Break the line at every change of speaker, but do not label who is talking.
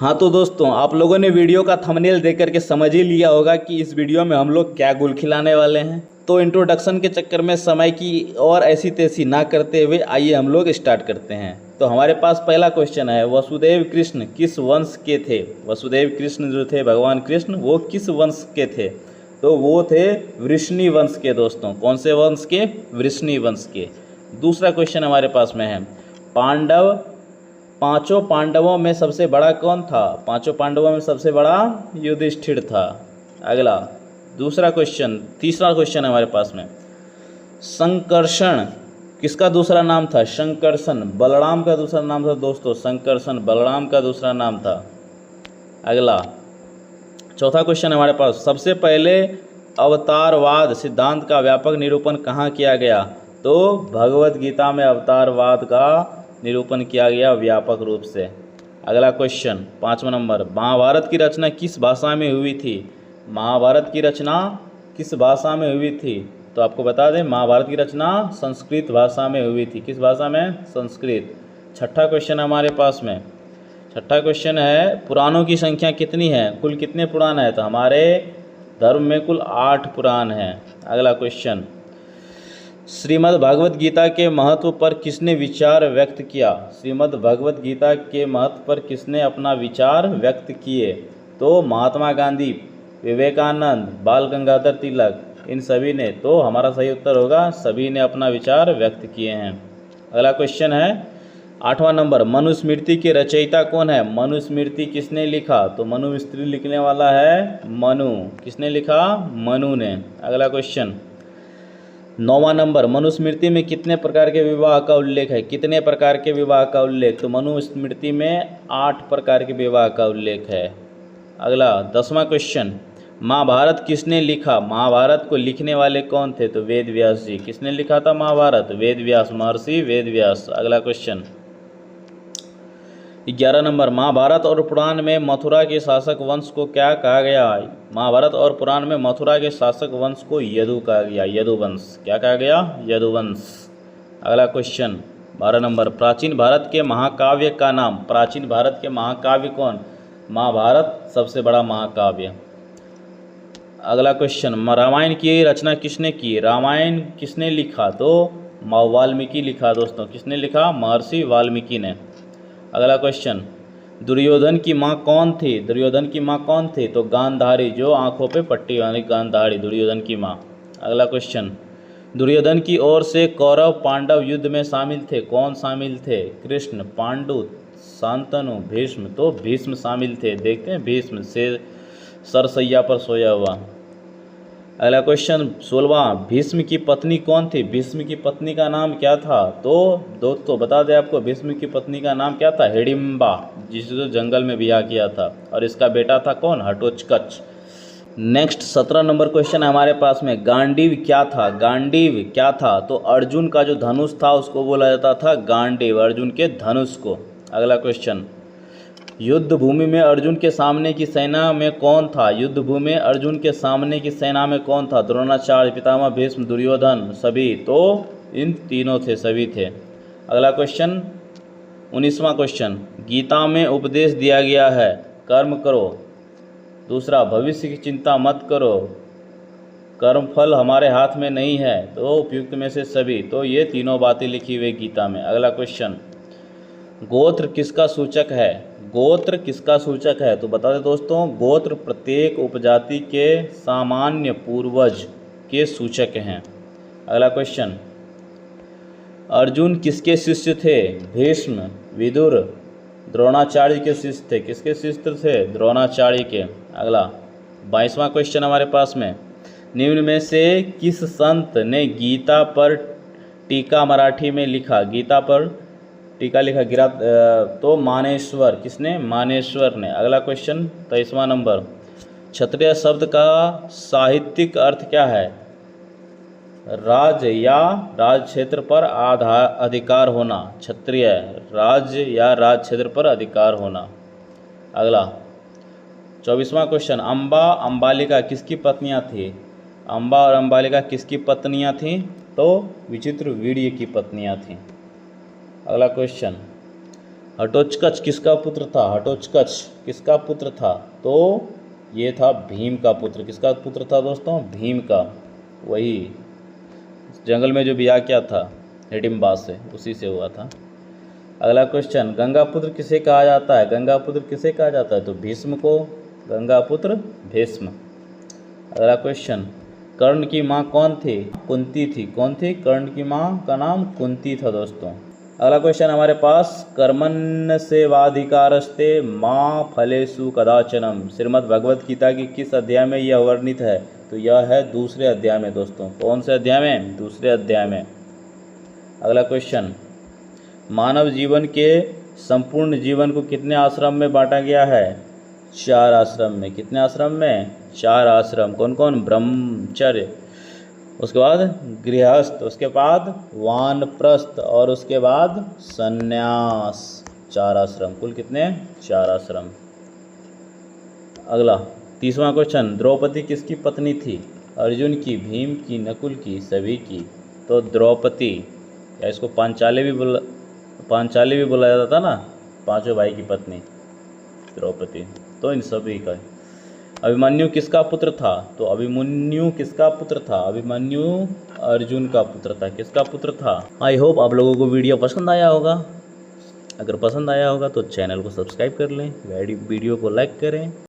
हाँ तो दोस्तों, आप लोगों ने वीडियो का थंबनेल देख करके समझ ही लिया होगा कि इस वीडियो में हम लोग क्या गुल खिलाने वाले हैं। तो इंट्रोडक्शन के चक्कर में समय की और ऐसी तैसी ना करते हुए आइए हम लोग स्टार्ट करते हैं। तो हमारे पास पहला क्वेश्चन है, वसुदेव कृष्ण किस वंश के थे? वसुदेव कृष्ण जो थे भगवान कृष्ण, वो किस वंश के थे? तो वो थे वृष्णि वंश के। दोस्तों कौन से वंश के? वृष्णि वंश के। दूसरा क्वेश्चन हमारे पास में है, पांचों पांडवों में सबसे बड़ा कौन था? पांचों पांडवों में सबसे बड़ा युधिष्ठिर था। अगला दूसरा क्वेश्चन, तीसरा क्वेश्चन हमारे पास में, संकर्षण किसका दूसरा नाम था? संकर्षण बलराम का दूसरा नाम था। दोस्तों संकर्षण बलराम का दूसरा नाम था। अगला चौथा क्वेश्चन हमारे पास, सबसे पहले अवतारवाद सिद्धांत का व्यापक निरूपण कहाँ किया गया? तो भगवत गीता में अवतारवाद का निरूपण किया गया व्यापक रूप से। अगला क्वेश्चन 5वां नंबर, महाभारत की रचना किस भाषा में हुई थी? महाभारत की रचना किस भाषा में हुई थी? तो आपको बता दें, महाभारत की रचना संस्कृत भाषा में हुई थी। किस भाषा में? संस्कृत। छठा क्वेश्चन हमारे पास में, छठा क्वेश्चन है, पुराणों की संख्या कितनी है? कुल कितने पुराण है? तो हमारे धर्म में कुल 8 पुराण हैं। अगला क्वेश्चन, श्रीमद् भगवत गीता के महत्व पर किसने विचार व्यक्त किया? श्रीमद् भगवत गीता के महत्व पर किसने अपना विचार व्यक्त किए? तो महात्मा गांधी, विवेकानंद, बाल गंगाधर तिलक, इन सभी ने। तो हमारा सही उत्तर होगा सभी ने अपना विचार व्यक्त किए हैं। अगला क्वेश्चन है 8वां नंबर, मनुस्मृति के रचयिता कौन है? मनुस्मृति किसने लिखा? तो मनुस्मृति लिखने वाला है मनु। किसने लिखा? मनु ने। अगला क्वेश्चन 9वां नंबर, मनुस्मृति में कितने प्रकार के विवाह का उल्लेख है? कितने प्रकार के विवाह का उल्लेख? तो मनुस्मृति में 8 प्रकार के विवाह का उल्लेख है। अगला 10वां क्वेश्चन, महाभारत किसने लिखा? महाभारत को लिखने वाले कौन थे? तो वेद व्यास जी। किसने लिखा था महाभारत? वेद व्यास, महर्षि वेद व्यास। अगला क्वेश्चन 11 नंबर, महाभारत और पुराण में मथुरा के शासक वंश को क्या कहा गया? महाभारत और पुराण में मथुरा के शासक वंश को यदु कहा गया। यदुवंश। क्या कहा गया? यदुवंश। अगला क्वेश्चन 12 नंबर, प्राचीन भारत के महाकाव्य का नाम? प्राचीन भारत के महाकाव्य कौन? महाभारत सबसे बड़ा महाकाव्य। अगला क्वेश्चन, रामायण की रचना किसने की? रामायण किसने लिखा? तो वाल्मीकि लिखा। दोस्तों किसने लिखा? महर्षि वाल्मीकि ने। अगला क्वेश्चन, दुर्योधन की माँ कौन थी? दुर्योधन की माँ कौन थी? तो गांधारी, जो आंखों पे पट्टी वाली गांधारी, दुर्योधन की माँ। अगला क्वेश्चन, दुर्योधन की ओर से कौरव पांडव युद्ध में शामिल थे। कौन शामिल थे? कृष्ण, पांडु, शांतनु, भीष्म। तो भीष्म शामिल थे। देखते हैं भीष्म से सरसैया पर सोया हुआ। अगला क्वेश्चन 16वां, भीष्म की पत्नी कौन थी? भीष्म की पत्नी का नाम क्या था? तो दोस्तों बता दें आपको, भीष्म की पत्नी का नाम क्या था? हिडिंबा, जिसने जंगल में ब्याह किया था। और इसका बेटा था कौन? घटोत्कच। नेक्स्ट 17 नंबर क्वेश्चन हमारे पास में, गांडीव क्या था? गांडीव क्या था? तो अर्जुन का जो धनुष था उसको बोला जाता था गांडीव, अर्जुन के धनुष को। अगला क्वेश्चन, युद्ध भूमि में अर्जुन के सामने की सेना में कौन था? युद्ध भूमि में अर्जुन के सामने की सेना में कौन था? द्रोणाचार्य, पितामह भीष्म, दुर्योधन, सभी। तो इन तीनों थे, सभी थे। अगला क्वेश्चन 19वां क्वेश्चन, गीता में उपदेश दिया गया है, कर्म करो। दूसरा, भविष्य की चिंता मत करो, कर्म फल हमारे हाथ में नहीं है। तो उपयुक्त में से सभी। तो ये तीनों बातें लिखी हुई गीता में। अगला क्वेश्चन, गोत्र किसका सूचक है? गोत्र किसका सूचक है? तो बता दें दोस्तों, गोत्र प्रत्येक उपजाति के सामान्य पूर्वज के सूचक हैं। अगला क्वेश्चन, अर्जुन किसके शिष्य थे? भीष्म, विदुर, द्रोणाचार्य के शिष्य थे। किसके शिष्य थे? द्रोणाचार्य के। अगला 22वां क्वेश्चन हमारे पास में, निम्न में से किस संत ने गीता पर टीका मराठी में लिखा? गीता पर टीका लिखा गिरा तो मानेश्वर। किसने? मानेश्वर ने। अगला क्वेश्चन 23वां नंबर, क्षत्रिय शब्द का साहित्यिक अर्थ क्या है? राज्य या राज क्षेत्र पर अधिकार होना। क्षत्रिय, राज्य या राज क्षेत्र पर अधिकार होना। अगला 24वां क्वेश्चन, अम्बा अम्बालिका किसकी पत्नियां थी? अम्बा और अम्बालिका किसकी पत्नियां थीं? तो विचित्र वीर्य की पत्नियां थीं। अगला क्वेश्चन, हटोत्कच किसका पुत्र था? हटोत्कच किसका पुत्र था? तो ये था भीम का पुत्र। किसका पुत्र था दोस्तों? भीम का। वही जंगल में जो ब्याह किया था हिडिम्बा से, उसी से हुआ था। अगला क्वेश्चन, गंगापुत्र किसे कहा जाता है? गंगापुत्र किसे कहा जाता है? तो भीष्म को गंगापुत्र भीष्म। अगला क्वेश्चन, कर्ण की माँ कौन थी? कुंती थी। कौन थी? कर्ण की माँ का नाम कुंती था दोस्तों। अगला क्वेश्चन हमारे पास, कर्मण्य सेवाधिकारस्ते माँ फलेषु कदाचनम, श्रीमद् भगवत गीता की किस अध्याय में यह वर्णित है? तो यह है दूसरे अध्याय में दोस्तों। कौन से अध्याय में? दूसरे अध्याय में। अगला क्वेश्चन, मानव जीवन के संपूर्ण जीवन को कितने आश्रम में बांटा गया है? 4 आश्रम में। कितने आश्रम में? 4 आश्रम। कौन कौन? ब्रह्मचर्य, उसके बाद गृहस्थ, उसके बाद वानप्रस्थ और उसके बाद संन्यास। 4 आश्रम। कुल कितने? 4 आश्रम। अगला 30वां क्वेश्चन, द्रौपदी किसकी पत्नी थी? अर्जुन की, भीम की, नकुल की, सभी की। तो द्रौपदी, या इसको पांचाली भी बोला जाता था ना, पांचों भाई की पत्नी द्रौपदी। तो इन सभी का। अभिमन्यु किसका पुत्र था? तो अभिमन्यु किसका पुत्र था? अभिमन्यु अर्जुन का पुत्र था। किसका पुत्र था? आई होप आप लोगों को वीडियो पसंद आया होगा। अगर पसंद आया होगा तो चैनल को सब्सक्राइब कर लें, वीडियो को लाइक करें।